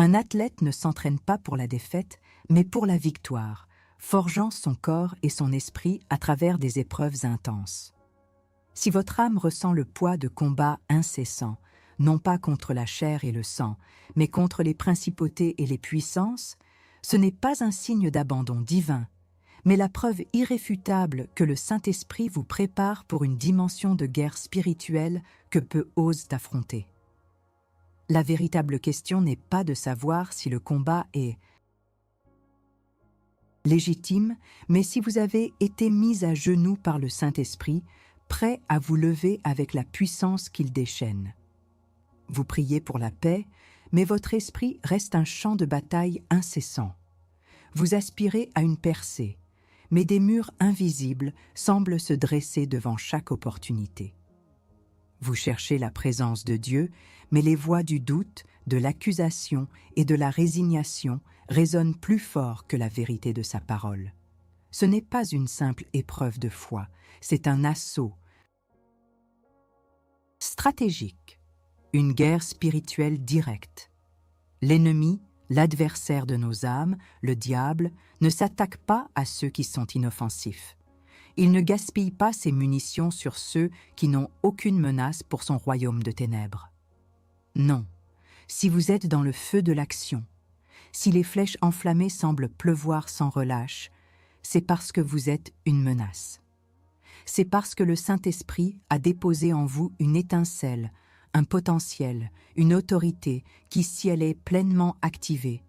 Un athlète ne s'entraîne pas pour la défaite, mais pour la victoire, forgeant son corps et son esprit à travers des épreuves intenses. Si votre âme ressent le poids de combats incessants, non pas contre la chair et le sang, mais contre les principautés et les puissances, ce n'est pas un signe d'abandon divin, mais la preuve irréfutable que le Saint-Esprit vous prépare pour une dimension de guerre spirituelle que peu osent affronter. La véritable question n'est pas de savoir si le combat est légitime, mais si vous avez été mis à genoux par le Saint-Esprit, prêt à vous lever avec la puissance qu'il déchaîne. Vous priez pour la paix, mais votre esprit reste un champ de bataille incessant. Vous aspirez à une percée, mais des murs invisibles semblent se dresser devant chaque opportunité. Vous cherchez la présence de Dieu, mais les voix du doute, de l'accusation et de la résignation résonnent plus fort que la vérité de sa parole. Ce n'est pas une simple épreuve de foi, c'est un assaut stratégique, une guerre spirituelle directe. L'ennemi, l'adversaire de nos âmes, le diable, ne s'attaque pas à ceux qui sont inoffensifs. Il ne gaspille pas ses munitions sur ceux qui n'ont aucune menace pour son royaume de ténèbres. Non, si vous êtes dans le feu de l'action, si les flèches enflammées semblent pleuvoir sans relâche, c'est parce que vous êtes une menace. C'est parce que le Saint-Esprit a déposé en vous une étincelle, un potentiel, une autorité qui, si elle est pleinement activée,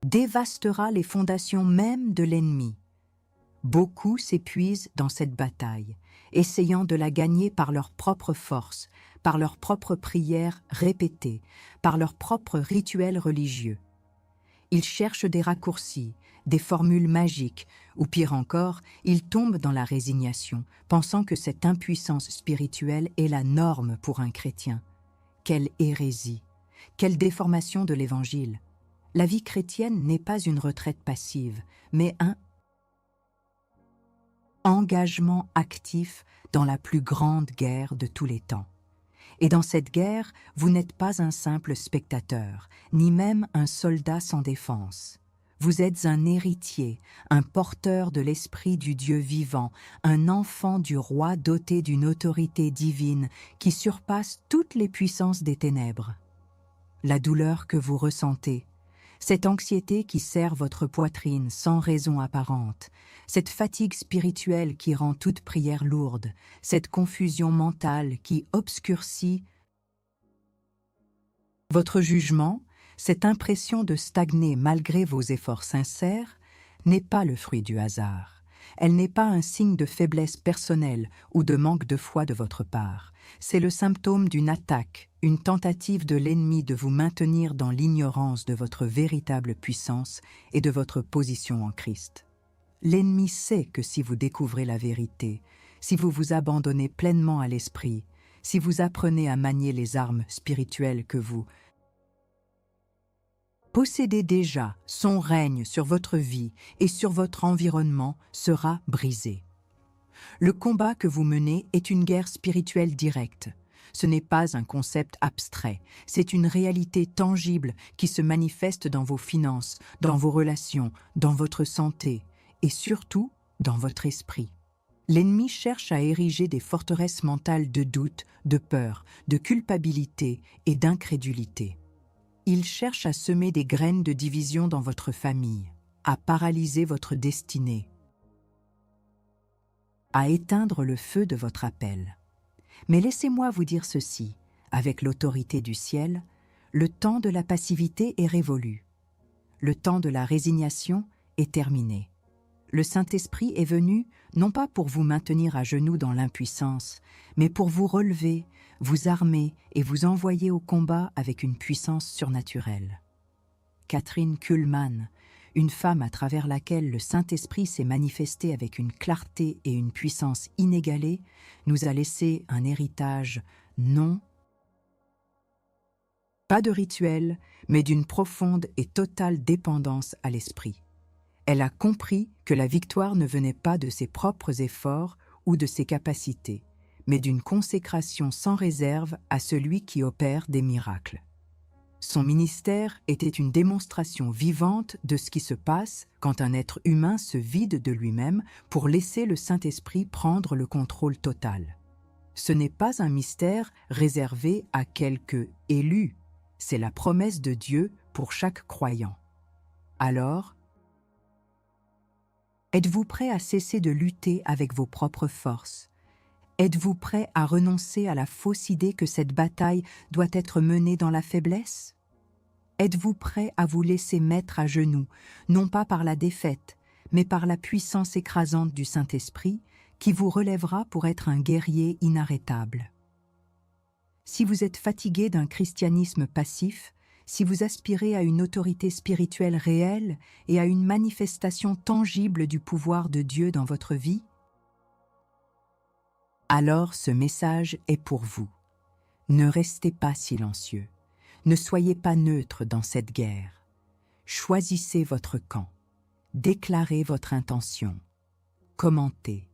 dévastera les fondations même de l'ennemi. Beaucoup s'épuisent dans cette bataille, essayant de la gagner par leur propre force, par leurs propres prières répétées, par leurs propres rituels religieux. Ils cherchent des raccourcis, des formules magiques, ou pire encore, ils tombent dans la résignation, pensant que cette impuissance spirituelle est la norme pour un chrétien. Quelle hérésie! Quelle déformation de l'Évangile! La vie chrétienne n'est pas une retraite passive, mais un engagement actif dans la plus grande guerre de tous les temps. Et dans cette guerre, vous n'êtes pas un simple spectateur, ni même un soldat sans défense. Vous êtes un héritier, un porteur de l'esprit du Dieu vivant, un enfant du roi doté d'une autorité divine qui surpasse toutes les puissances des ténèbres. La douleur que vous ressentez, cette anxiété qui serre votre poitrine sans raison apparente, cette fatigue spirituelle qui rend toute prière lourde, cette confusion mentale qui obscurcit votre jugement, cette impression de stagner malgré vos efforts sincères, n'est pas le fruit du hasard. Elle n'est pas un signe de faiblesse personnelle ou de manque de foi de votre part. C'est le symptôme d'une attaque, une tentative de l'ennemi de vous maintenir dans l'ignorance de votre véritable puissance et de votre position en Christ. L'ennemi sait que si vous découvrez la vérité, si vous vous abandonnez pleinement à l'esprit, si vous apprenez à manier les armes spirituelles que vous possédez déjà, son règne sur votre vie et sur votre environnement sera brisé. Le combat que vous menez est une guerre spirituelle directe. Ce n'est pas un concept abstrait, c'est une réalité tangible qui se manifeste dans vos finances, dans vos relations, dans votre santé et surtout dans votre esprit. L'ennemi cherche à ériger des forteresses mentales de doute, de peur, de culpabilité et d'incrédulité. Il cherche à semer des graines de division dans votre famille, à paralyser votre destinée, à éteindre le feu de votre appel. Mais laissez-moi vous dire ceci, avec l'autorité du ciel, le temps de la passivité est révolu. Le temps de la résignation est terminé. Le Saint-Esprit est venu non pas pour vous maintenir à genoux dans l'impuissance, mais pour vous relever, vous armer et vous envoyer au combat avec une puissance surnaturelle. Catherine Kuhlman, une femme à travers laquelle le Saint-Esprit s'est manifesté avec une clarté et une puissance inégalées, nous a laissé un héritage non pas de rituel, mais d'une profonde et totale dépendance à l'Esprit. Elle a compris que la victoire ne venait pas de ses propres efforts ou de ses capacités, mais d'une consécration sans réserve à celui qui opère des miracles. Son ministère était une démonstration vivante de ce qui se passe quand un être humain se vide de lui-même pour laisser le Saint-Esprit prendre le contrôle total. Ce n'est pas un mystère réservé à quelques élus, c'est la promesse de Dieu pour chaque croyant. Alors, êtes-vous prêt à cesser de lutter avec vos propres forces? Êtes-vous prêt à renoncer à la fausse idée que cette bataille doit être menée dans la faiblesse? Êtes-vous prêt à vous laisser mettre à genoux, non pas par la défaite, mais par la puissance écrasante du Saint-Esprit, qui vous relèvera pour être un guerrier inarrêtable? Si vous êtes fatigué d'un christianisme passif, si vous aspirez à une autorité spirituelle réelle et à une manifestation tangible du pouvoir de Dieu dans votre vie, alors ce message est pour vous. Ne restez pas silencieux. Ne soyez pas neutre dans cette guerre. Choisissez votre camp. Déclarez votre intention. Commentez.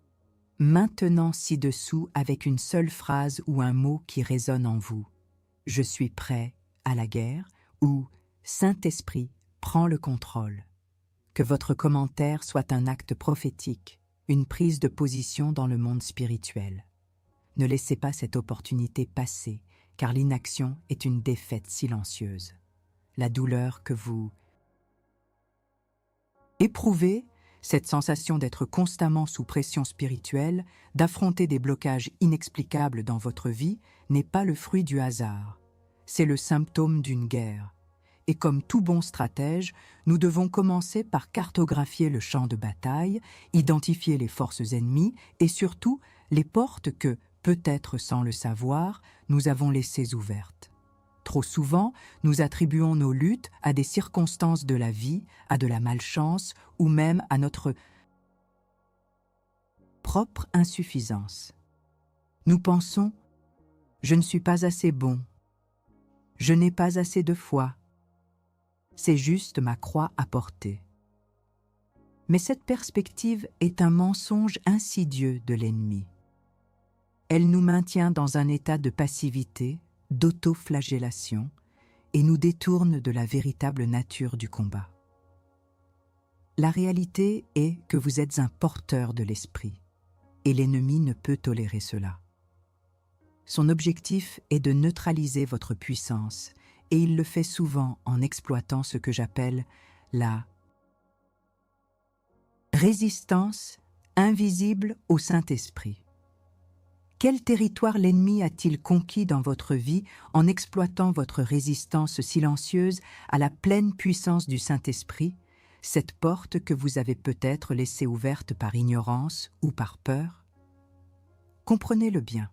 Maintenant ci-dessous avec une seule phrase ou un mot qui résonne en vous. Je suis prêt à la guerre ou Saint-Esprit prend le contrôle. Que votre commentaire soit un acte prophétique, une prise de position dans le monde spirituel. Ne laissez pas cette opportunité passer, car l'inaction est une défaite silencieuse. La douleur que vous éprouvez, cette sensation d'être constamment sous pression spirituelle, d'affronter des blocages inexplicables dans votre vie, n'est pas le fruit du hasard. C'est le symptôme d'une guerre. Et comme tout bon stratège, nous devons commencer par cartographier le champ de bataille, identifier les forces ennemies et surtout les portes que, peut-être sans le savoir, nous avons laissées ouvertes. Trop souvent, nous attribuons nos luttes à des circonstances de la vie, à de la malchance ou même à notre propre insuffisance. Nous pensons « je ne suis pas assez bon »,« je n'ai pas assez de foi », c'est juste ma croix à porter. Mais cette perspective est un mensonge insidieux de l'ennemi. Elle nous maintient dans un état de passivité, d'autoflagellation, et nous détourne de la véritable nature du combat. La réalité est que vous êtes un porteur de l'esprit, et l'ennemi ne peut tolérer cela. Son objectif est de neutraliser votre puissance, et il le fait souvent en exploitant ce que j'appelle la résistance invisible au Saint-Esprit. Quel territoire l'ennemi a-t-il conquis dans votre vie en exploitant votre résistance silencieuse à la pleine puissance du Saint-Esprit, cette porte que vous avez peut-être laissée ouverte par ignorance ou par peur? Comprenez-le bien.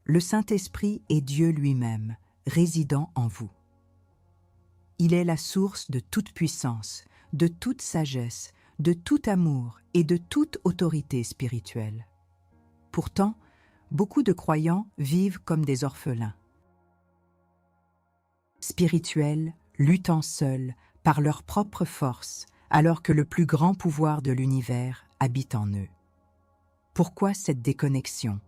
Le Saint-Esprit est Dieu lui-même, résidant en vous. Il est la source de toute puissance, de toute sagesse, de tout amour et de toute autorité spirituelle. Pourtant, beaucoup de croyants vivent comme des orphelins. Spirituels, luttant seuls, par leur propre force, alors que le plus grand pouvoir de l'univers habite en eux. Pourquoi cette déconnexion?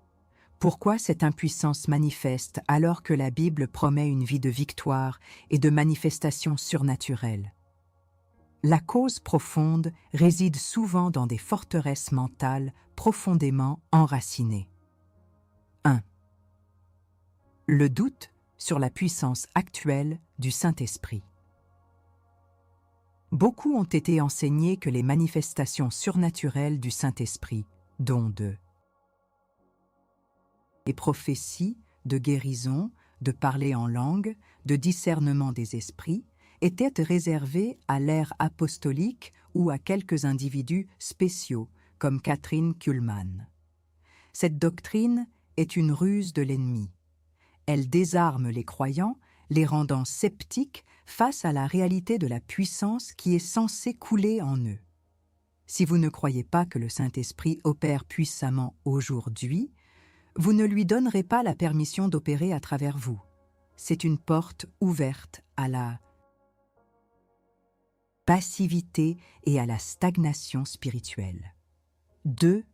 Pourquoi cette impuissance manifeste alors que la Bible promet une vie de victoire et de manifestation surnaturelle? La cause profonde réside souvent dans des forteresses mentales profondément enracinées. 1. Le doute sur la puissance actuelle du Saint-Esprit. Beaucoup ont été enseignés que les manifestations surnaturelles du Saint-Esprit, dont les prophéties, de guérison, de parler en langue, de discernement des esprits, étaient réservées à l'ère apostolique ou à quelques individus spéciaux, comme Catherine Kuhlman. Cette doctrine est une ruse de l'ennemi. Elle désarme les croyants, les rendant sceptiques face à la réalité de la puissance qui est censée couler en eux. Si vous ne croyez pas que le Saint-Esprit opère puissamment aujourd'hui, vous ne lui donnerez pas la permission d'opérer à travers vous. C'est une porte ouverte à la passivité et à la stagnation spirituelle. 2.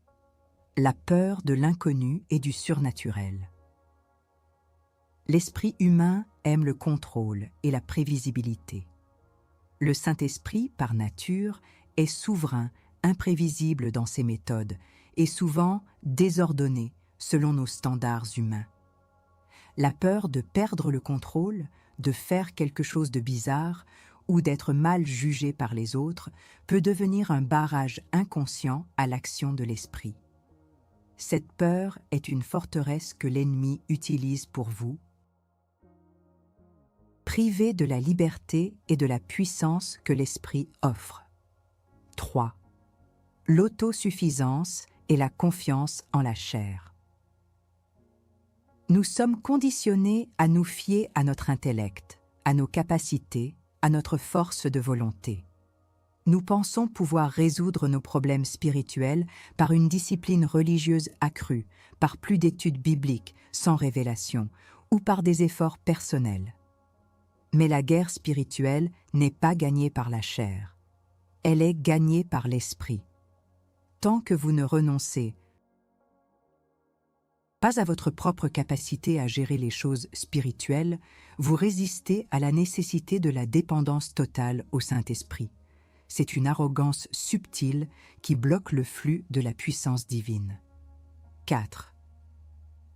La peur de l'inconnu et du surnaturel. L'esprit humain aime le contrôle et la prévisibilité. Le Saint-Esprit, par nature, est souverain, imprévisible dans ses méthodes et souvent désordonné selon nos standards humains. La peur de perdre le contrôle, de faire quelque chose de bizarre ou d'être mal jugé par les autres peut devenir un barrage inconscient à l'action de l'esprit. Cette peur est une forteresse que l'ennemi utilise pour vous, privé de la liberté et de la puissance que l'esprit offre. 3. L'autosuffisance et la confiance en la chair. Nous sommes conditionnés à nous fier à notre intellect, à nos capacités, à notre force de volonté. Nous pensons pouvoir résoudre nos problèmes spirituels par une discipline religieuse accrue, par plus d'études bibliques sans révélation ou par des efforts personnels. Mais la guerre spirituelle n'est pas gagnée par la chair. Elle est gagnée par l'esprit. Tant que vous ne renoncez pas à votre propre capacité à gérer les choses spirituelles, vous résistez à la nécessité de la dépendance totale au Saint-Esprit. C'est une arrogance subtile qui bloque le flux de la puissance divine. 4.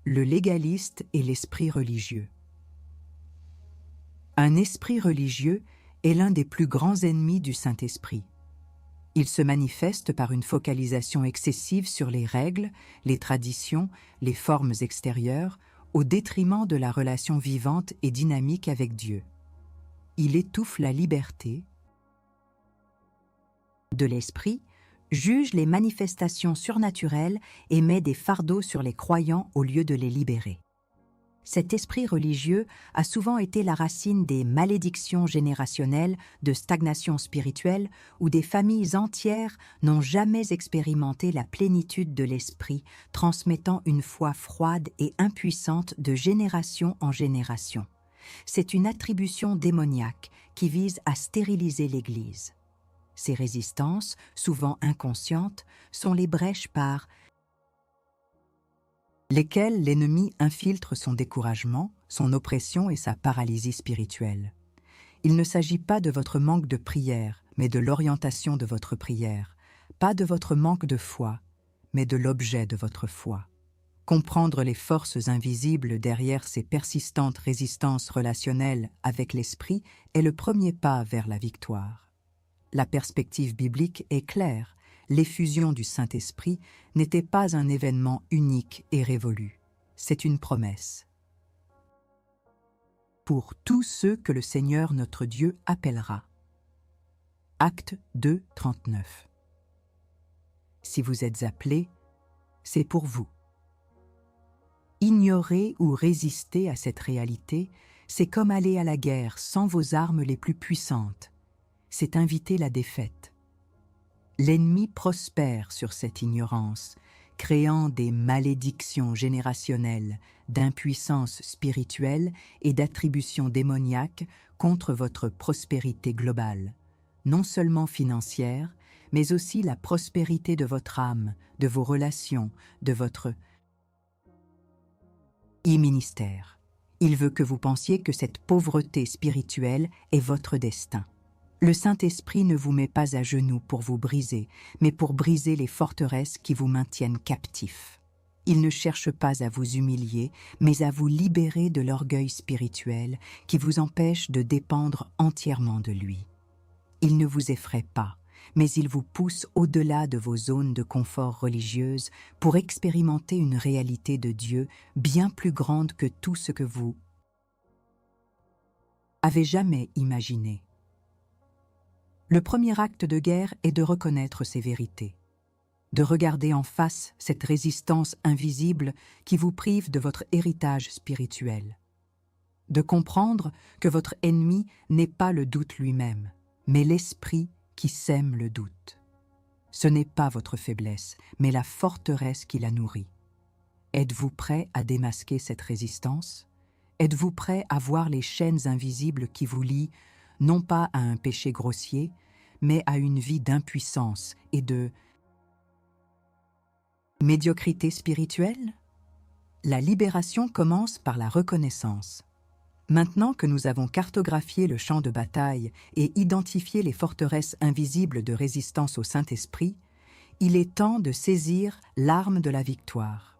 Le légaliste et l'esprit religieux. Un esprit religieux est l'un des plus grands ennemis du Saint-Esprit. Il se manifeste par une focalisation excessive sur les règles, les traditions, les formes extérieures, au détriment de la relation vivante et dynamique avec Dieu. Il étouffe la liberté de l'esprit, juge les manifestations surnaturelles et met des fardeaux sur les croyants au lieu de les libérer. Cet esprit religieux a souvent été la racine des malédictions générationnelles, de stagnation spirituelle, où des familles entières n'ont jamais expérimenté la plénitude de l'esprit, transmettant une foi froide et impuissante de génération en génération. C'est une attribution démoniaque qui vise à stériliser l'Église. Ces résistances, souvent inconscientes, sont les brèches par lesquelles l'ennemi infiltre son découragement, son oppression et sa paralysie spirituelle. Il ne s'agit pas de votre manque de prière, mais de l'orientation de votre prière, pas de votre manque de foi, mais de l'objet de votre foi. Comprendre les forces invisibles derrière ces persistantes résistances relationnelles avec l'esprit est le premier pas vers la victoire. La perspective biblique est claire. L'effusion du Saint-Esprit n'était pas un événement unique et révolu. C'est une promesse. Pour tous ceux que le Seigneur notre Dieu appellera. Actes 2, 39. Si vous êtes appelés, c'est pour vous. Ignorer ou résister à cette réalité, c'est comme aller à la guerre sans vos armes les plus puissantes. C'est inviter la défaite. L'ennemi prospère sur cette ignorance, créant des malédictions générationnelles, d'impuissance spirituelle et d'attributions démoniaques contre votre prospérité globale, non seulement financière, mais aussi la prospérité de votre âme, de vos relations, de votre ministère. Il veut que vous pensiez que cette pauvreté spirituelle est votre destin. Le Saint-Esprit ne vous met pas à genoux pour vous briser, mais pour briser les forteresses qui vous maintiennent captifs. Il ne cherche pas à vous humilier, mais à vous libérer de l'orgueil spirituel qui vous empêche de dépendre entièrement de lui. Il ne vous effraie pas, mais il vous pousse au-delà de vos zones de confort religieuse pour expérimenter une réalité de Dieu bien plus grande que tout ce que vous avez jamais imaginé. Le premier acte de guerre est de reconnaître ces vérités, de regarder en face cette résistance invisible qui vous prive de votre héritage spirituel, de comprendre que votre ennemi n'est pas le doute lui-même, mais l'esprit qui sème le doute. Ce n'est pas votre faiblesse, mais la forteresse qui la nourrit. Êtes-vous prêt à démasquer cette résistance? Êtes-vous prêt à voir les chaînes invisibles qui vous lient non pas à un péché grossier, mais à une vie d'impuissance et de médiocrité spirituelle? La libération commence par la reconnaissance. Maintenant que nous avons cartographié le champ de bataille et identifié les forteresses invisibles de résistance au Saint-Esprit, il est temps de saisir l'arme de la victoire.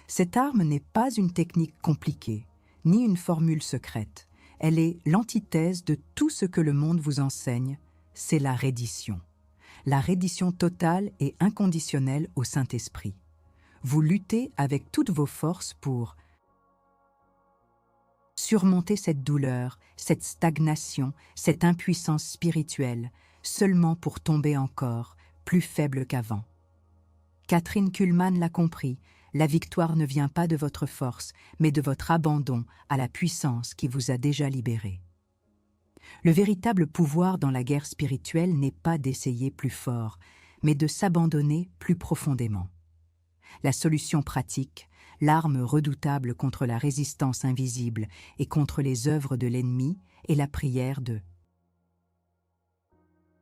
Cette arme n'est pas une technique compliquée, ni une formule secrète. Elle est l'antithèse de tout ce que le monde vous enseigne, c'est la reddition. La reddition totale et inconditionnelle au Saint-Esprit. Vous luttez avec toutes vos forces pour surmonter cette douleur, cette stagnation, cette impuissance spirituelle, seulement pour tomber encore, plus faible qu'avant. Catherine Kuhlman l'a compris, la victoire ne vient pas de votre force, mais de votre abandon à la puissance qui vous a déjà libéré. Le véritable pouvoir dans la guerre spirituelle n'est pas d'essayer plus fort, mais de s'abandonner plus profondément. La solution pratique, l'arme redoutable contre la résistance invisible et contre les œuvres de l'ennemi, est la prière de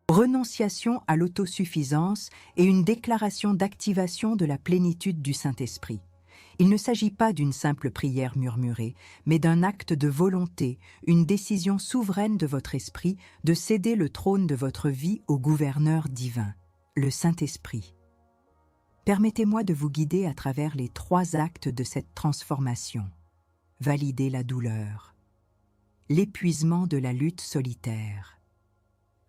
renonciation à l'autosuffisance et une déclaration d'activation de la plénitude du Saint-Esprit. Il ne s'agit pas d'une simple prière murmurée, mais d'un acte de volonté, une décision souveraine de votre esprit de céder le trône de votre vie au gouverneur divin, le Saint-Esprit. Permettez-moi de vous guider à travers les 3 actes de cette transformation. Valider la douleur. L'épuisement de la lutte solitaire.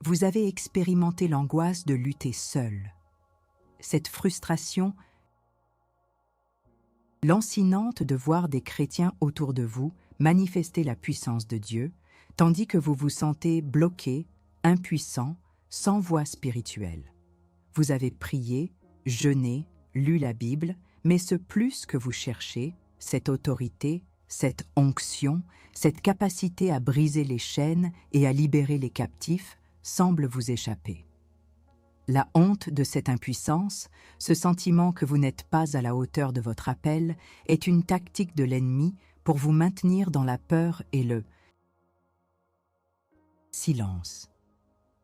Vous avez expérimenté l'angoisse de lutter seul. Cette frustration lancinante de voir des chrétiens autour de vous manifester la puissance de Dieu, tandis que vous vous sentez bloqué, impuissant, sans voie spirituelle. Vous avez prié, jeûné, lu la Bible, mais ce plus que vous cherchez, cette autorité, cette onction, cette capacité à briser les chaînes et à libérer les captifs, semble vous échapper. La honte de cette impuissance, ce sentiment que vous n'êtes pas à la hauteur de votre appel, est une tactique de l'ennemi pour vous maintenir dans la peur et le silence.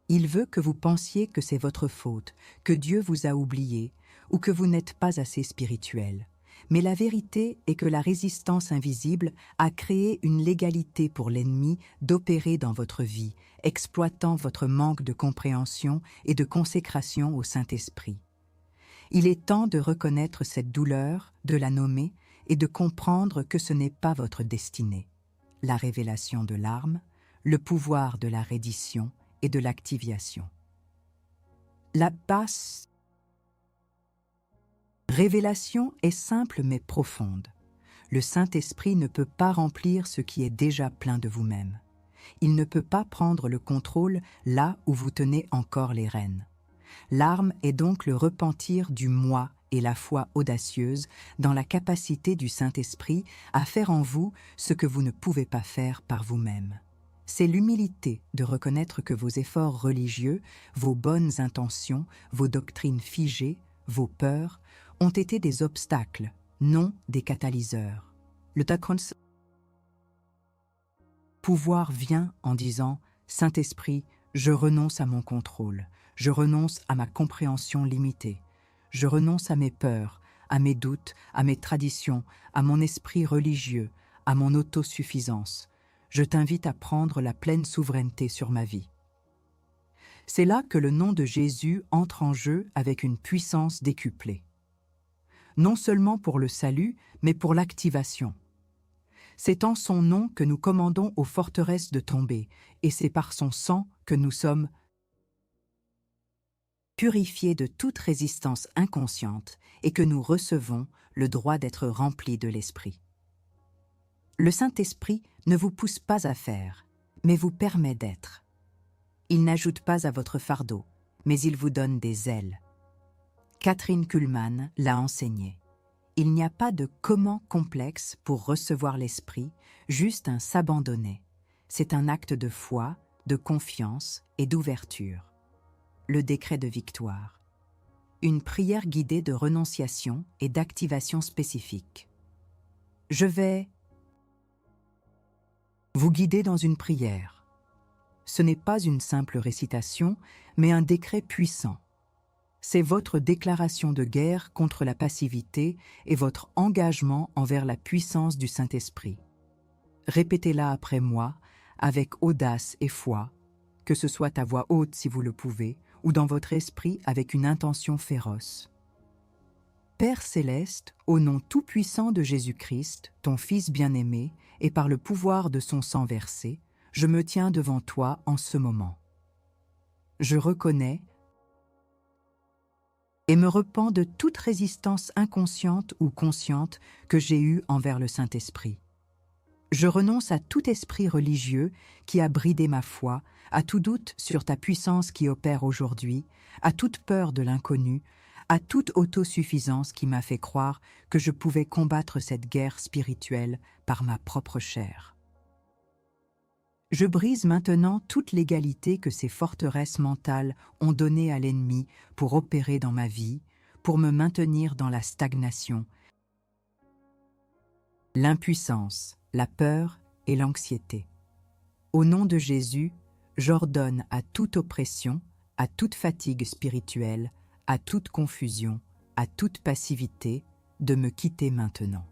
Il veut que vous pensiez que c'est votre faute, que Dieu vous a oublié ou que vous n'êtes pas assez spirituel. Mais la vérité est que la résistance invisible a créé une légalité pour l'ennemi d'opérer dans votre vie, exploitant votre manque de compréhension et de consécration au Saint-Esprit. Il est temps de reconnaître cette douleur, de la nommer et de comprendre que ce n'est pas votre destinée. La révélation de l'arme, le pouvoir de la reddition et de l'activation. La basse révélation est simple mais profonde. Le Saint-Esprit ne peut pas remplir ce qui est déjà plein de vous-même. Il ne peut pas prendre le contrôle là où vous tenez encore les rênes. L'arme est donc le repentir du moi et la foi audacieuse dans la capacité du Saint-Esprit à faire en vous ce que vous ne pouvez pas faire par vous-même. C'est l'humilité de reconnaître que vos efforts religieux, vos bonnes intentions, vos doctrines figées, vos peurs, ont été des obstacles, non des catalyseurs. Le pouvoir vient en disant « Saint-Esprit, je renonce à mon contrôle, je renonce à ma compréhension limitée, je renonce à mes peurs, à mes doutes, à mes traditions, à mon esprit religieux, à mon autosuffisance. Je t'invite à prendre la pleine souveraineté sur ma vie. » C'est là que le nom de Jésus entre en jeu avec une puissance décuplée. Non seulement pour le salut, mais pour l'activation. C'est en son nom que nous commandons aux forteresses de tomber, et c'est par son sang que nous sommes purifiés de toute résistance inconsciente et que nous recevons le droit d'être remplis de l'Esprit. Le Saint-Esprit ne vous pousse pas à faire, mais vous permet d'être. Il n'ajoute pas à votre fardeau, mais il vous donne des ailes. Catherine Kuhlman l'a enseigné. Il n'y a pas de comment complexe pour recevoir l'Esprit, juste un s'abandonner. C'est un acte de foi, de confiance et d'ouverture. Le décret de victoire. Une prière guidée de renonciation et d'activation spécifique. Je vais vous guider dans une prière. Ce n'est pas une simple récitation, mais un décret puissant. C'est votre déclaration de guerre contre la passivité et votre engagement envers la puissance du Saint-Esprit. Répétez-la après moi, avec audace et foi, que ce soit à voix haute si vous le pouvez, ou dans votre esprit avec une intention féroce. Père céleste, au nom tout-puissant de Jésus-Christ, ton Fils bien-aimé, et par le pouvoir de son sang versé, je me tiens devant toi en ce moment. Je reconnais et me repens de toute résistance inconsciente ou consciente que j'ai eue envers le Saint-Esprit. Je renonce à tout esprit religieux qui a bridé ma foi, à tout doute sur ta puissance qui opère aujourd'hui, à toute peur de l'inconnu, à toute autosuffisance qui m'a fait croire que je pouvais combattre cette guerre spirituelle par ma propre chair. Je brise maintenant toute l'égalité que ces forteresses mentales ont donnée à l'ennemi pour opérer dans ma vie, pour me maintenir dans la stagnation, l'impuissance, la peur et l'anxiété. Au nom de Jésus, j'ordonne à toute oppression, à toute fatigue spirituelle, à toute confusion, à toute passivité, de me quitter maintenant.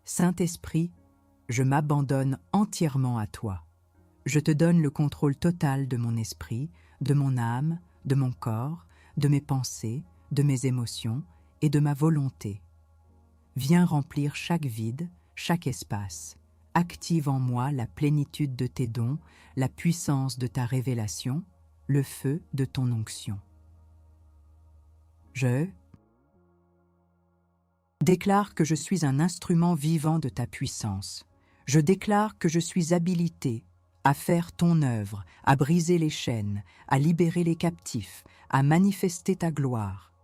Saint-Esprit, je m'abandonne entièrement à toi. Je te donne le contrôle total de mon esprit, de mon âme, de mon corps, de mes pensées, de mes émotions et de ma volonté. Viens remplir chaque vide, chaque espace. Active en moi la plénitude de tes dons, la puissance de ta révélation, le feu de ton onction. Je déclare que je suis un instrument vivant de ta puissance. Je déclare que je suis habilité à faire ton œuvre, à briser les chaînes, à libérer les captifs, à manifester ta gloire.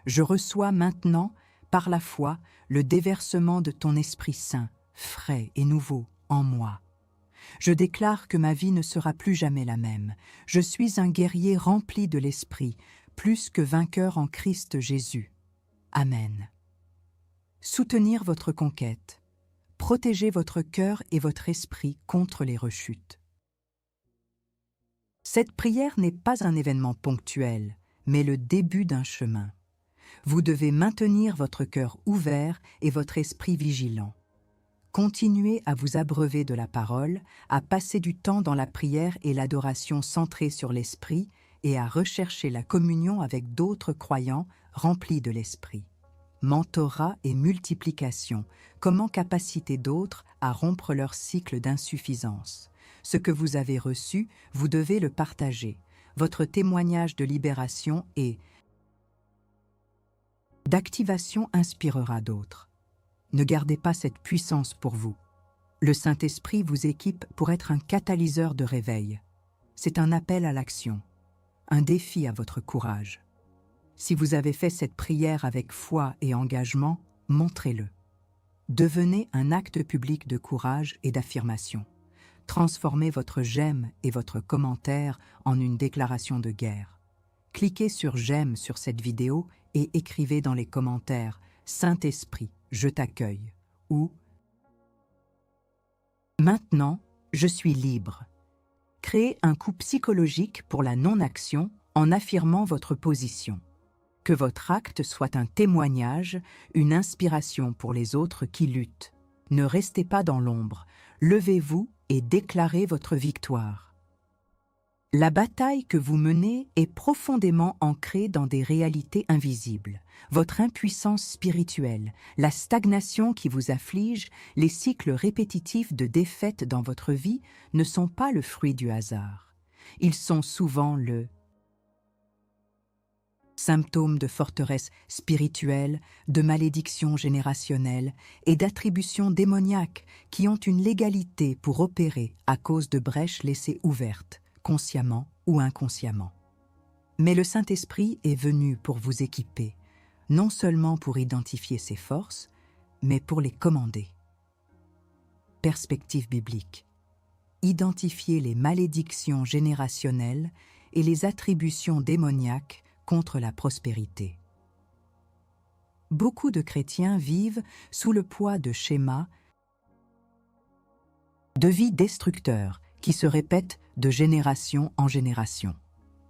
Je reçois maintenant, par la foi, le déversement de ton Esprit Saint, frais et nouveau, en moi. Je déclare que ma vie ne sera plus jamais la même. Je suis un guerrier rempli de l'Esprit, plus que vainqueur en Christ Jésus. Amen. Soutenir votre conquête. Protégez votre cœur et votre esprit contre les rechutes. Cette prière n'est pas un événement ponctuel, mais le début d'un chemin. Vous devez maintenir votre cœur ouvert et votre esprit vigilant. Continuez à vous abreuver de la parole, à passer du temps dans la prière et l'adoration centrée sur l'esprit et à rechercher la communion avec d'autres croyants remplis de l'esprit. Mentorat et multiplication, comment capaciter d'autres à rompre leur cycle d'insuffisance. Ce que vous avez reçu, vous devez le partager. Votre témoignage de libération et d'activation inspirera d'autres. Ne gardez pas cette puissance pour vous. Le Saint-Esprit vous équipe pour être un catalyseur de réveil. C'est un appel à l'action, un défi à votre courage. Si vous avez fait cette prière avec foi et engagement, montrez-le. Devenez un acte public de courage et d'affirmation. Transformez votre j'aime et votre commentaire en une déclaration de guerre. Cliquez sur j'aime sur cette vidéo et écrivez dans les commentaires « Saint-Esprit, je t'accueille » ou « Maintenant, je suis libre ». Créez un coup psychologique pour la non-action en affirmant votre position. Que votre acte soit un témoignage, une inspiration pour les autres qui luttent. Ne restez pas dans l'ombre, levez-vous et déclarez votre victoire. La bataille que vous menez est profondément ancrée dans des réalités invisibles. Votre impuissance spirituelle, la stagnation qui vous afflige, les cycles répétitifs de défaite dans votre vie ne sont pas le fruit du hasard. Ils sont souvent le symptômes de forteresse spirituelle, de malédiction générationnelle et d'attributions démoniaques qui ont une légalité pour opérer à cause de brèches laissées ouvertes, consciemment ou inconsciemment. Mais le Saint-Esprit est venu pour vous équiper, non seulement pour identifier ses forces, mais pour les commander. Perspective biblique. Identifier les malédictions générationnelles et les attributions démoniaques contre la prospérité. Beaucoup de chrétiens vivent sous le poids de schémas de vie destructeurs qui se répètent de génération en génération.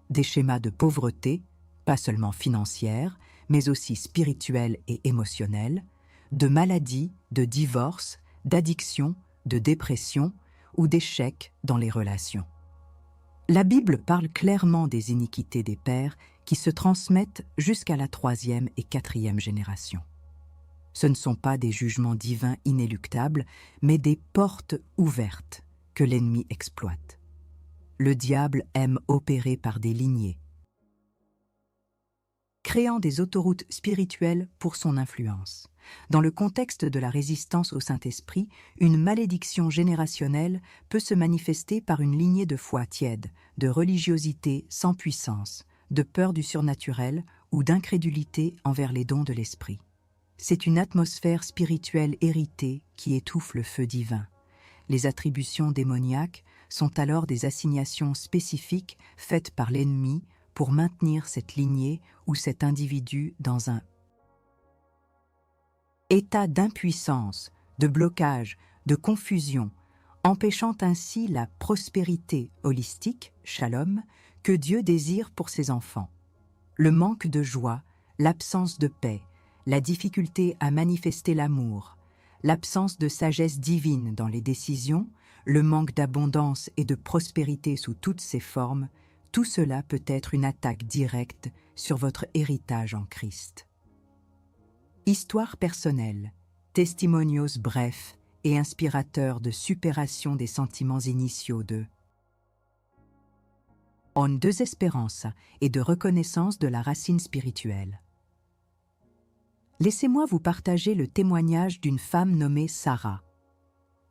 des schémas de pauvreté, pas seulement financière, mais aussi spirituelle et émotionnelle, de maladie, de divorce, d'addiction, de dépression ou d'échec dans les relations. La Bible parle clairement des iniquités des pères qui se transmettent jusqu'à la 3e et 4e génération. Ce ne sont pas des jugements divins inéluctables, mais des portes ouvertes que l'ennemi exploite. Le diable aime opérer par des lignées, créant des autoroutes spirituelles pour son influence. Dans le contexte de la résistance au Saint-Esprit, une malédiction générationnelle peut se manifester par une lignée de foi tiède, de religiosité sans puissance, de peur du surnaturel ou d'incrédulité envers les dons de l'Esprit. C'est une atmosphère spirituelle héritée qui étouffe le feu divin. Les attributions démoniaques sont alors des assignations spécifiques faites par l'ennemi pour maintenir cette lignée ou cet individu dans un état d'impuissance, de blocage, de confusion, empêchant ainsi la prospérité holistique, shalom, que Dieu désire pour ses enfants. Le manque de joie, l'absence de paix, la difficulté à manifester l'amour, l'absence de sagesse divine dans les décisions, le manque d'abondance et de prospérité sous toutes ses formes, tout cela peut être une attaque directe sur votre héritage en Christ. Histoire personnelle, testimonios brefs et inspirateurs de supération des sentiments initiaux de en désespérance et de reconnaissance de la racine spirituelle. Laissez-moi vous partager le témoignage d'une femme nommée Sarah.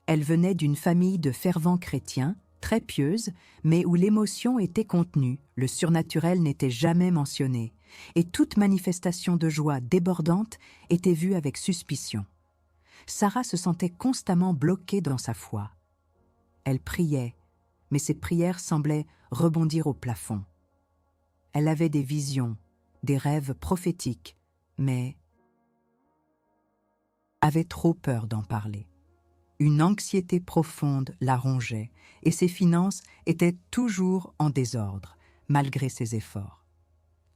Elle venait d'une famille de fervents chrétiens, très pieuse, mais où l'émotion était contenue, le surnaturel n'était jamais mentionné, et toute manifestation de joie débordante était vue avec suspicion. Sarah se sentait constamment bloquée dans sa foi. Elle priait, mais ses prières semblaient rebondir au plafond. Elle avait des visions, des rêves prophétiques, mais avait trop peur d'en parler. Une anxiété profonde la rongeait et ses finances étaient toujours en désordre, malgré ses efforts.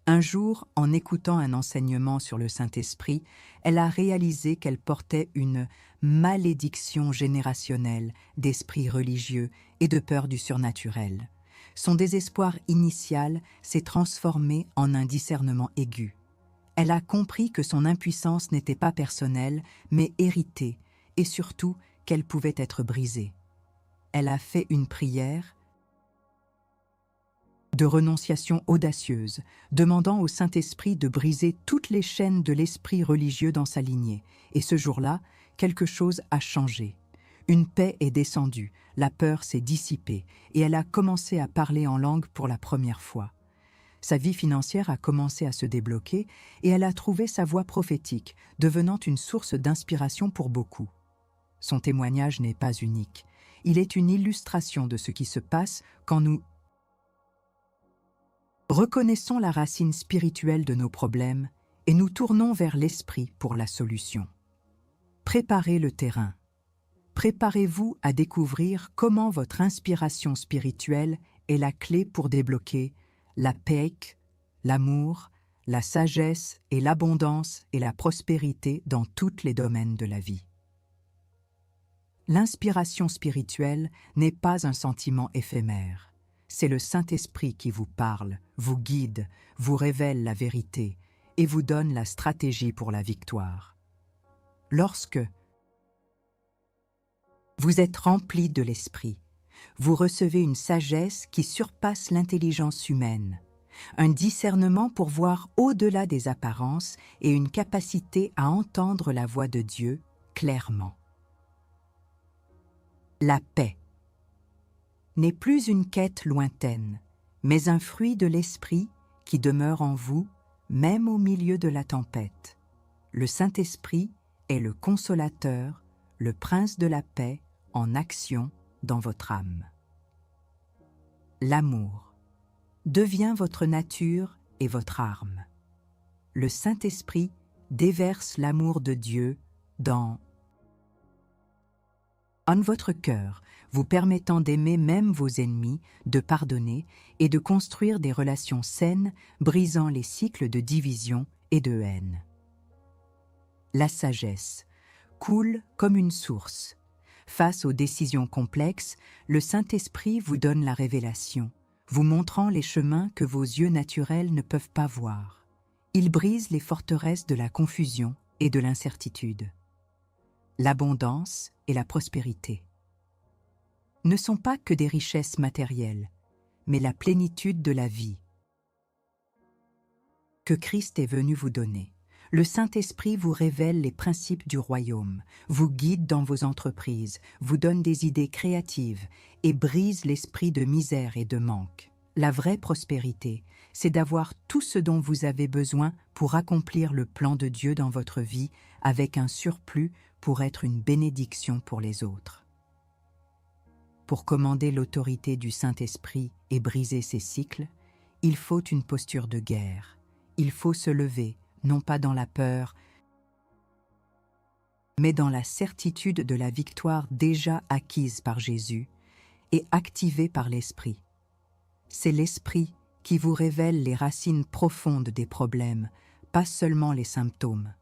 Un jour, en écoutant un enseignement sur le Saint-Esprit, elle a réalisé qu'elle portait une malédiction générationnelle d'esprit religieux et de peur du surnaturel. Son désespoir initial s'est transformé en un discernement aigu. Elle a compris que son impuissance n'était pas personnelle, mais héritée, et surtout qu'elle pouvait être brisée. Elle a fait une prière de renonciation audacieuse, demandant au Saint-Esprit de briser toutes les chaînes de l'esprit religieux dans sa lignée. Et ce jour-là, quelque chose a changé. Une paix est descendue, la peur s'est dissipée, et elle a commencé à parler en langue pour la première fois. Sa vie financière a commencé à se débloquer et elle a trouvé sa voix prophétique, devenant une source d'inspiration pour beaucoup. Son témoignage n'est pas unique. Il est une illustration de ce qui se passe quand nous reconnaissons la racine spirituelle de nos problèmes et nous tournons vers l'esprit pour la solution. Préparez le terrain. Préparez-vous à découvrir comment votre inspiration spirituelle est la clé pour débloquer la paix, l'amour, la sagesse et l'abondance et la prospérité dans tous les domaines de la vie. L'inspiration spirituelle n'est pas un sentiment éphémère. C'est le Saint-Esprit qui vous parle, vous guide, vous révèle la vérité et vous donne la stratégie pour la victoire. Lorsque vous êtes rempli de l'Esprit, vous recevez une sagesse qui surpasse l'intelligence humaine, un discernement pour voir au-delà des apparences et une capacité à entendre la voix de Dieu clairement. La paix n'est plus une quête lointaine, mais un fruit de l'Esprit qui demeure en vous, même au milieu de la tempête. Le Saint-Esprit est le consolateur, le prince de la paix en action dans votre âme. L'amour devient votre nature et votre arme. Le Saint-Esprit déverse l'amour de Dieu dans votre cœur, vous permettant d'aimer même vos ennemis, de pardonner et de construire des relations saines, brisant les cycles de division et de haine. La sagesse coule comme une source. Face aux décisions complexes, le Saint-Esprit vous donne la révélation, vous montrant les chemins que vos yeux naturels ne peuvent pas voir. Il brise les forteresses de la confusion et de l'incertitude. L'abondance et la prospérité ne sont pas que des richesses matérielles, mais la plénitude de la vie que Christ est venu vous donner. Le Saint-Esprit vous révèle les principes du royaume, vous guide dans vos entreprises, vous donne des idées créatives et brise l'esprit de misère et de manque. La vraie prospérité, c'est d'avoir tout ce dont vous avez besoin pour accomplir le plan de Dieu dans votre vie avec un surplus pour être une bénédiction pour les autres. Pour commander l'autorité du Saint-Esprit et briser ses cycles, il faut une posture de guerre. Il faut se lever, non pas dans la peur, mais dans la certitude de la victoire déjà acquise par Jésus et activée par l'Esprit. C'est l'Esprit qui vous révèle les racines profondes des problèmes, pas seulement les symptômes.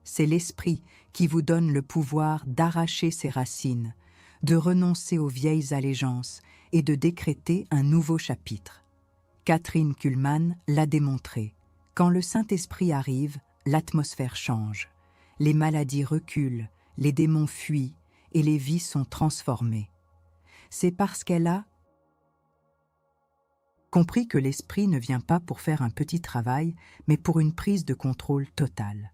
C'est l'Esprit qui vous donne le pouvoir d'arracher ces racines, de renoncer aux vieilles allégeances et de décréter un nouveau chapitre. Catherine Kuhlman l'a démontré. Quand le Saint-Esprit arrive, l'atmosphère change. Les maladies reculent, les démons fuient et les vies sont transformées. C'est parce qu'elle a compris que l'Esprit ne vient pas pour faire un petit travail, mais pour une prise de contrôle totale.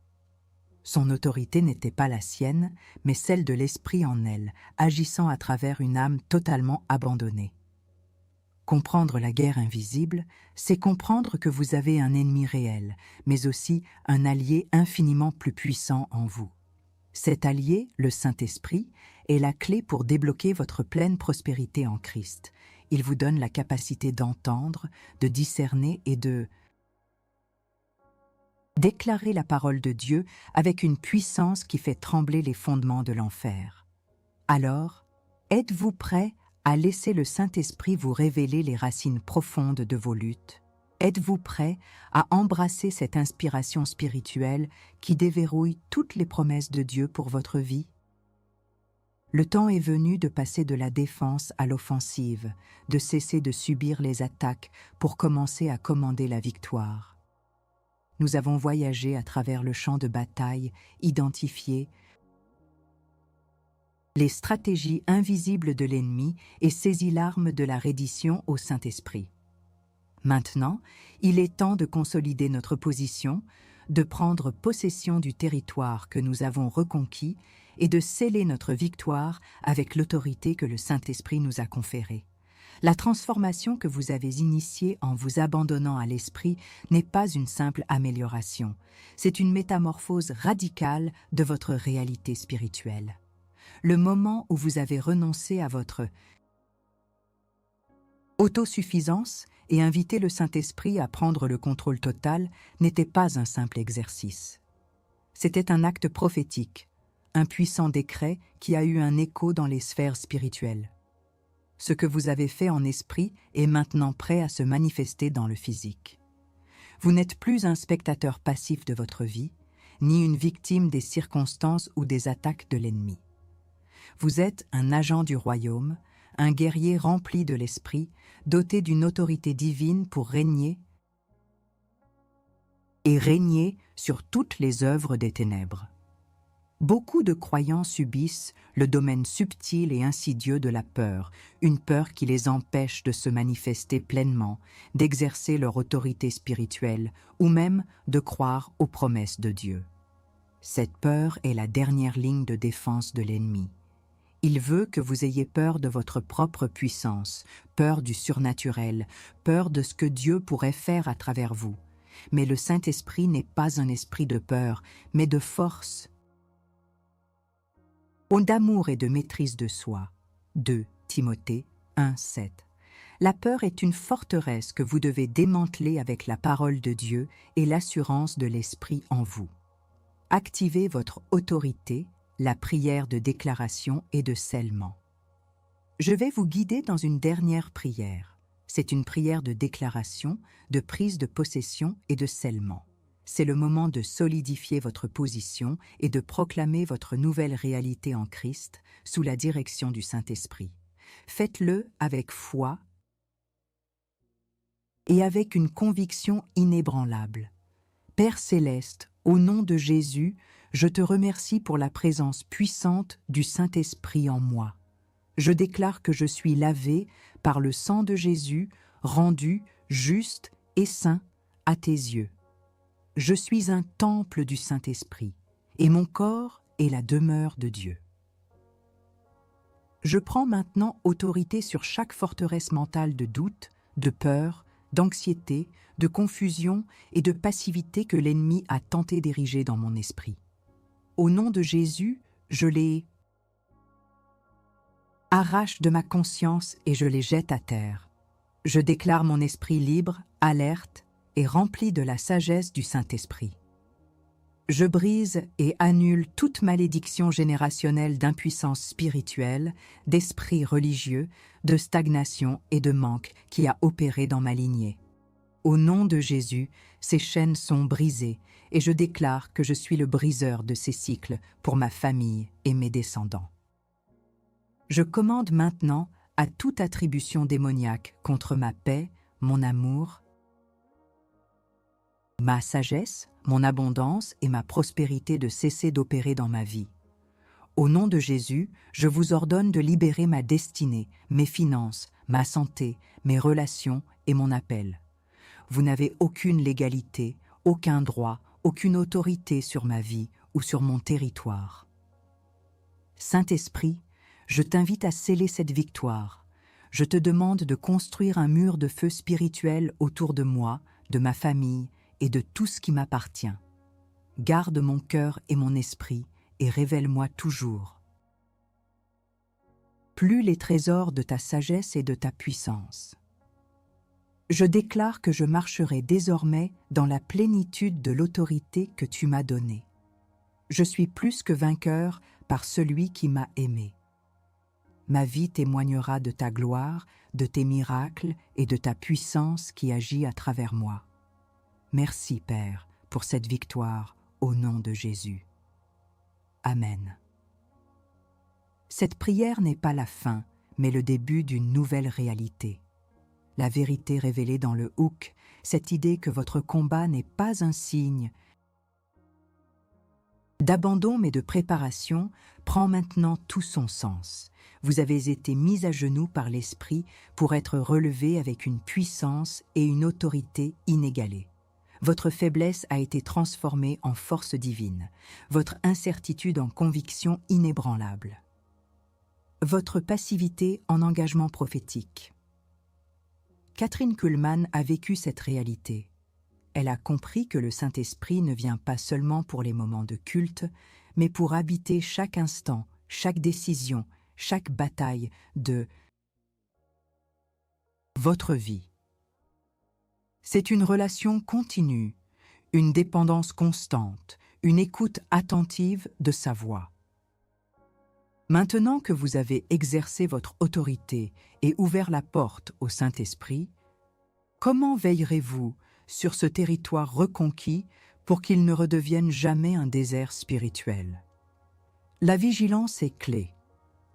Son autorité n'était pas la sienne, mais celle de l'Esprit en elle, agissant à travers une âme totalement abandonnée. Comprendre la guerre invisible, c'est comprendre que vous avez un ennemi réel, mais aussi un allié infiniment plus puissant en vous. Cet allié, le Saint-Esprit, est la clé pour débloquer votre pleine prospérité en Christ. Il vous donne la capacité d'entendre, de discerner et de déclarer la parole de Dieu avec une puissance qui fait trembler les fondements de l'enfer. Alors, êtes-vous prêt à laisser le Saint-Esprit vous révéler les racines profondes de vos luttes? Êtes-vous prêt à embrasser cette inspiration spirituelle qui déverrouille toutes les promesses de Dieu pour votre vie? Le temps est venu de passer de la défense à l'offensive, de cesser de subir les attaques pour commencer à commander la victoire. Nous avons voyagé à travers le champ de bataille, identifié les stratégies invisibles de l'ennemi et saisi l'arme de la reddition au Saint-Esprit. Maintenant, il est temps de consolider notre position, de prendre possession du territoire que nous avons reconquis et de sceller notre victoire avec l'autorité que le Saint-Esprit nous a conférée. La transformation que vous avez initiée en vous abandonnant à l'Esprit n'est pas une simple amélioration, c'est une métamorphose radicale de votre réalité spirituelle. Le moment où vous avez renoncé à votre autosuffisance et invité le Saint-Esprit à prendre le contrôle total n'était pas un simple exercice. C'était un acte prophétique, un puissant décret qui a eu un écho dans les sphères spirituelles. Ce que vous avez fait en esprit est maintenant prêt à se manifester dans le physique. Vous n'êtes plus un spectateur passif de votre vie, ni une victime des circonstances ou des attaques de l'ennemi. Vous êtes un agent du royaume, un guerrier rempli de l'esprit, doté d'une autorité divine pour régner sur toutes les œuvres des ténèbres. Beaucoup de croyants subissent le domaine subtil et insidieux de la peur, une peur qui les empêche de se manifester pleinement, d'exercer leur autorité spirituelle ou même de croire aux promesses de Dieu. Cette peur est la dernière ligne de défense de l'ennemi. Il veut que vous ayez peur de votre propre puissance, peur du surnaturel, peur de ce que Dieu pourrait faire à travers vous. Mais le Saint-Esprit n'est pas un esprit de peur, mais de force, d'amour et de maîtrise de soi. 2 Timothée 1:7. La peur est une forteresse que vous devez démanteler avec la parole de Dieu et l'assurance de l'Esprit en vous. Activez votre autorité, la prière de déclaration et de scellement. Je vais vous guider dans une dernière prière. C'est une prière de déclaration, de prise de possession et de scellement. C'est le moment de solidifier votre position et de proclamer votre nouvelle réalité en Christ sous la direction du Saint-Esprit. Faites-le avec foi et avec une conviction inébranlable. Père céleste, au nom de Jésus, je te remercie pour la présence puissante du Saint-Esprit en moi. Je déclare que je suis lavé par le sang de Jésus, rendu juste et saint à tes yeux. Je suis un temple du Saint-Esprit, et mon corps est la demeure de Dieu. Je prends maintenant autorité sur chaque forteresse mentale de doute, de peur, d'anxiété, de confusion et de passivité que l'ennemi a tenté d'ériger dans mon esprit. Au nom de Jésus, je les arrache de ma conscience et je les jette à terre. Je déclare mon esprit libre, alerte et rempli de la sagesse du Saint-Esprit. Je brise et annule toute malédiction générationnelle d'impuissance spirituelle, d'esprit religieux, de stagnation et de manque qui a opéré dans ma lignée. Au nom de Jésus, ces chaînes sont brisées et je déclare que je suis le briseur de ces cycles pour ma famille et mes descendants. Je commande maintenant à toute attribution démoniaque contre ma paix, mon amour, ma sagesse, mon abondance et ma prospérité de cesser d'opérer dans ma vie. Au nom de Jésus, je vous ordonne de libérer ma destinée, mes finances, ma santé, mes relations et mon appel. Vous n'avez aucune légalité, aucun droit, aucune autorité sur ma vie ou sur mon territoire. Saint-Esprit, je t'invite à sceller cette victoire. Je te demande de construire un mur de feu spirituel autour de moi, de ma famille et de tout ce qui m'appartient. Garde mon cœur et mon esprit et révèle-moi toujours plus les trésors de ta sagesse et de ta puissance. Je déclare que je marcherai désormais dans la plénitude de l'autorité que tu m'as donnée. Je suis plus que vainqueur par celui qui m'a aimé. Ma vie témoignera de ta gloire, de tes miracles et de ta puissance qui agit à travers moi. Merci, Père, pour cette victoire au nom de Jésus. Amen. Cette prière n'est pas la fin, mais le début d'une nouvelle réalité. La vérité révélée dans le Houk, cette idée que votre combat n'est pas un signe d'abandon mais de préparation, prend maintenant tout son sens. Vous avez été mis à genoux par l'Esprit pour être relevé avec une puissance et une autorité inégalées. Votre faiblesse a été transformée en force divine, votre incertitude en conviction inébranlable, votre passivité en engagement prophétique. Kathryn Kuhlman a vécu cette réalité. Elle a compris que le Saint-Esprit ne vient pas seulement pour les moments de culte, mais pour habiter chaque instant, chaque décision, chaque bataille de votre vie. C'est une relation continue, une dépendance constante, une écoute attentive de sa voix. Maintenant que vous avez exercé votre autorité et ouvert la porte au Saint-Esprit, comment veillerez-vous sur ce territoire reconquis pour qu'il ne redevienne jamais un désert spirituel? La vigilance est clé.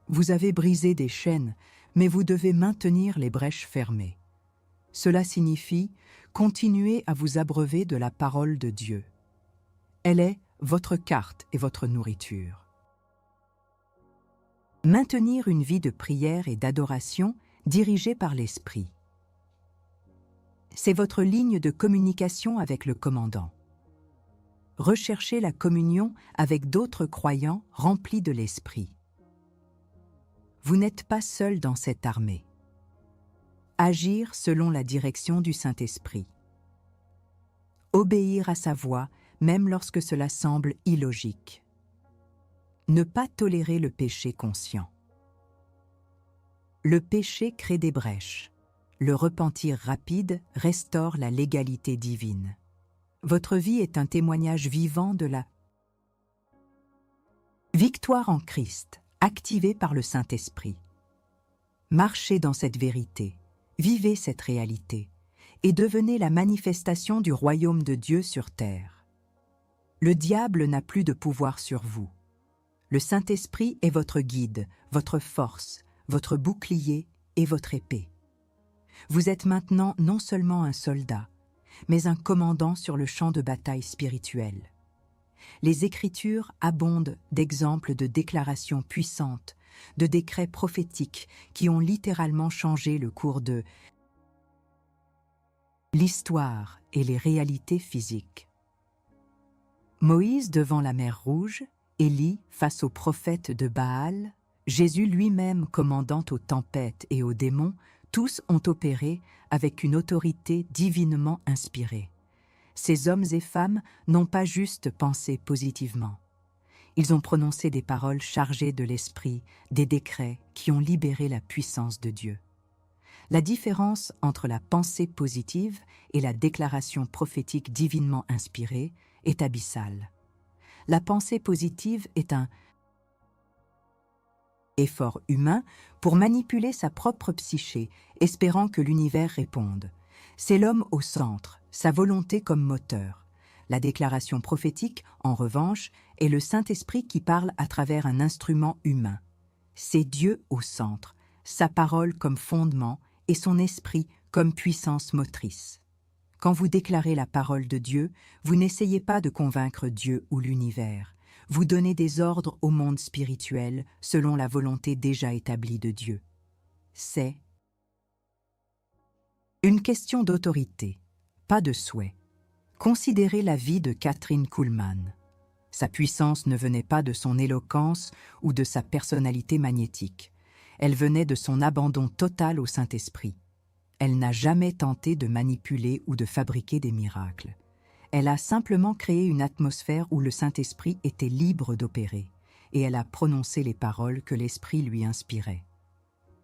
Vous avez brisé des chaînes, mais vous devez maintenir les brèches fermées. Cela signifie continuer à vous abreuver de la parole de Dieu. Elle est votre carte et votre nourriture. Maintenir une vie de prière et d'adoration dirigée par l'Esprit. C'est votre ligne de communication avec le commandant. Recherchez la communion avec d'autres croyants remplis de l'Esprit. Vous n'êtes pas seul dans cette armée. Agir selon la direction du Saint-Esprit. Obéir à sa voix, même lorsque cela semble illogique. Ne pas tolérer le péché conscient. Le péché crée des brèches. Le repentir rapide restaure la légalité divine. Votre vie est un témoignage vivant de la victoire en Christ, activée par le Saint-Esprit. Marchez dans cette vérité, vivez cette réalité, et devenez la manifestation du royaume de Dieu sur terre. Le diable n'a plus de pouvoir sur vous. Le Saint-Esprit est votre guide, votre force, votre bouclier et votre épée. Vous êtes maintenant non seulement un soldat, mais un commandant sur le champ de bataille spirituel. Les Écritures abondent d'exemples de déclarations puissantes, de décrets prophétiques qui ont littéralement changé le cours de l'histoire et les réalités physiques. Moïse devant la mer Rouge, Élie face aux prophètes de Baal, Jésus lui-même commandant aux tempêtes et aux démons, tous ont opéré avec une autorité divinement inspirée. Ces hommes et femmes n'ont pas juste pensé positivement. Ils ont prononcé des paroles chargées de l'esprit, des décrets qui ont libéré la puissance de Dieu. La différence entre la pensée positive et la déclaration prophétique divinement inspirée est abyssale. La pensée positive est un effort humain pour manipuler sa propre psyché, espérant que l'univers réponde. C'est l'homme au centre, sa volonté comme moteur. La déclaration prophétique, en revanche, est le Saint-Esprit qui parle à travers un instrument humain. C'est Dieu au centre, sa parole comme fondement et son esprit comme puissance motrice. Quand vous déclarez la parole de Dieu, vous n'essayez pas de convaincre Dieu ou l'univers. Vous donnez des ordres au monde spirituel selon la volonté déjà établie de Dieu. C'est une question d'autorité, pas de souhait. Considérez la vie de Kathryn Kuhlman. Sa puissance ne venait pas de son éloquence ou de sa personnalité magnétique. Elle venait de son abandon total au Saint-Esprit. Elle n'a jamais tenté de manipuler ou de fabriquer des miracles. Elle a simplement créé une atmosphère où le Saint-Esprit était libre d'opérer, et elle a prononcé les paroles que l'Esprit lui inspirait.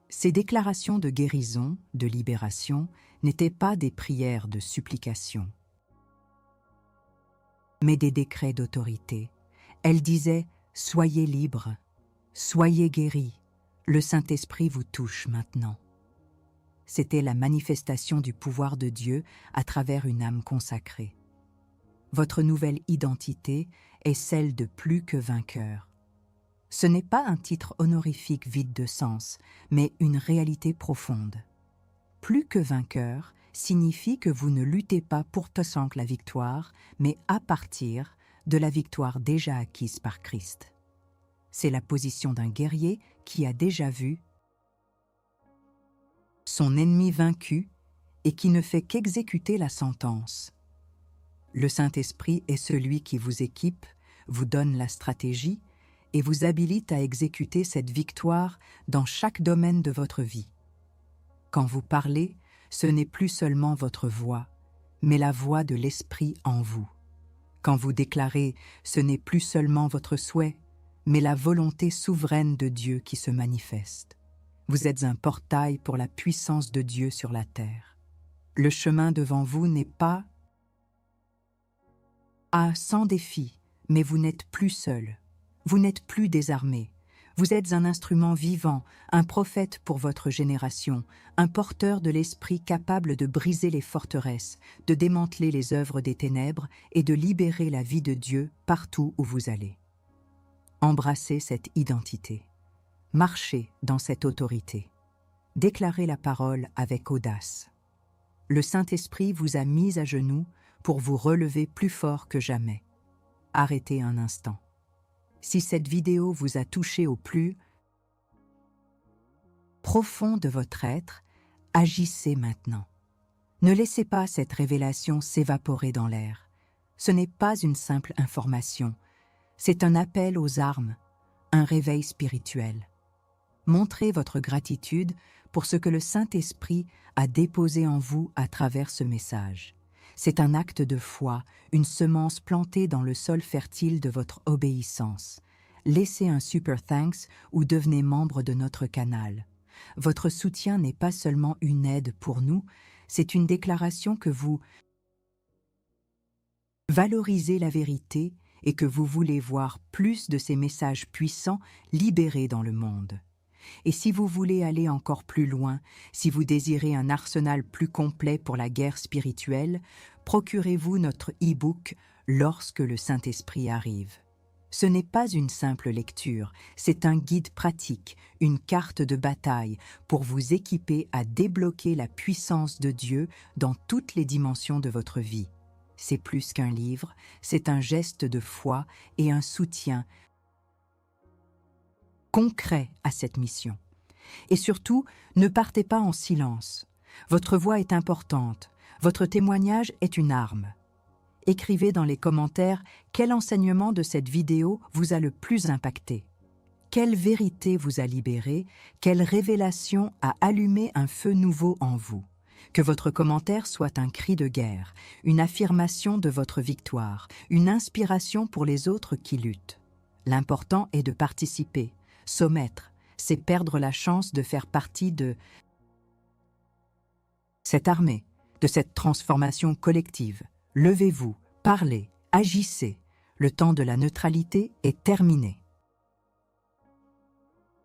Ces déclarations de guérison, de libération, n'étaient pas des prières de supplication, mais des décrets d'autorité. Elle disait « Soyez libres, soyez guéris, le Saint-Esprit vous touche maintenant ». C'était la manifestation du pouvoir de Dieu à travers une âme consacrée. Votre nouvelle identité est celle de plus que vainqueur. Ce n'est pas un titre honorifique vide de sens, mais une réalité profonde. Plus que vainqueur signifie que vous ne luttez pas pour obtenir la victoire, mais à partir de la victoire déjà acquise par Christ. C'est la position d'un guerrier qui a déjà vu son ennemi vaincu et qui ne fait qu'exécuter la sentence. Le Saint-Esprit est celui qui vous équipe, vous donne la stratégie et vous habilite à exécuter cette victoire dans chaque domaine de votre vie. Quand vous parlez, ce n'est plus seulement votre voix, mais la voix de l'Esprit en vous. Quand vous déclarez, ce n'est plus seulement votre souhait, mais la volonté souveraine de Dieu qui se manifeste. Vous êtes un portail pour la puissance de Dieu sur la terre. Le chemin devant vous n'est pas sans défi, mais vous n'êtes plus seul. Vous n'êtes plus désarmé. Vous êtes un instrument vivant, un prophète pour votre génération, un porteur de l'esprit capable de briser les forteresses, de démanteler les œuvres des ténèbres et de libérer la vie de Dieu partout où vous allez. Embrassez cette identité. Marchez dans cette autorité. Déclarez la parole avec audace. Le Saint-Esprit vous a mis à genoux pour vous relever plus fort que jamais. Arrêtez un instant. Si cette vidéo vous a touché au plus profond de votre être, agissez maintenant. Ne laissez pas cette révélation s'évaporer dans l'air. Ce n'est pas une simple information, c'est un appel aux armes, un réveil spirituel. Montrez votre gratitude pour ce que le Saint-Esprit a déposé en vous à travers ce message. C'est un acte de foi, une semence plantée dans le sol fertile de votre obéissance. Laissez un super thanks ou devenez membre de notre canal. Votre soutien n'est pas seulement une aide pour nous, c'est une déclaration que vous valorisez la vérité et que vous voulez voir plus de ces messages puissants libérés dans le monde. Et si vous voulez aller encore plus loin, si vous désirez un arsenal plus complet pour la guerre spirituelle, procurez-vous notre e-book « Lorsque le Saint-Esprit arrive ». Ce n'est pas une simple lecture, c'est un guide pratique, une carte de bataille pour vous équiper à débloquer la puissance de Dieu dans toutes les dimensions de votre vie. C'est plus qu'un livre, c'est un geste de foi et un soutien concret à cette mission. Et surtout, ne partez pas en silence. Votre voix est importante, votre témoignage est une arme. Écrivez dans les commentaires quel enseignement de cette vidéo vous a le plus impacté. Quelle vérité vous a libéré, quelle révélation a allumé un feu nouveau en vous. Que votre commentaire soit un cri de guerre, une affirmation de votre victoire, une inspiration pour les autres qui luttent. L'important est de participer. S'omettre, c'est perdre la chance de faire partie de cette armée, de cette transformation collective. Levez-vous, parlez, agissez. Le temps de la neutralité est terminé.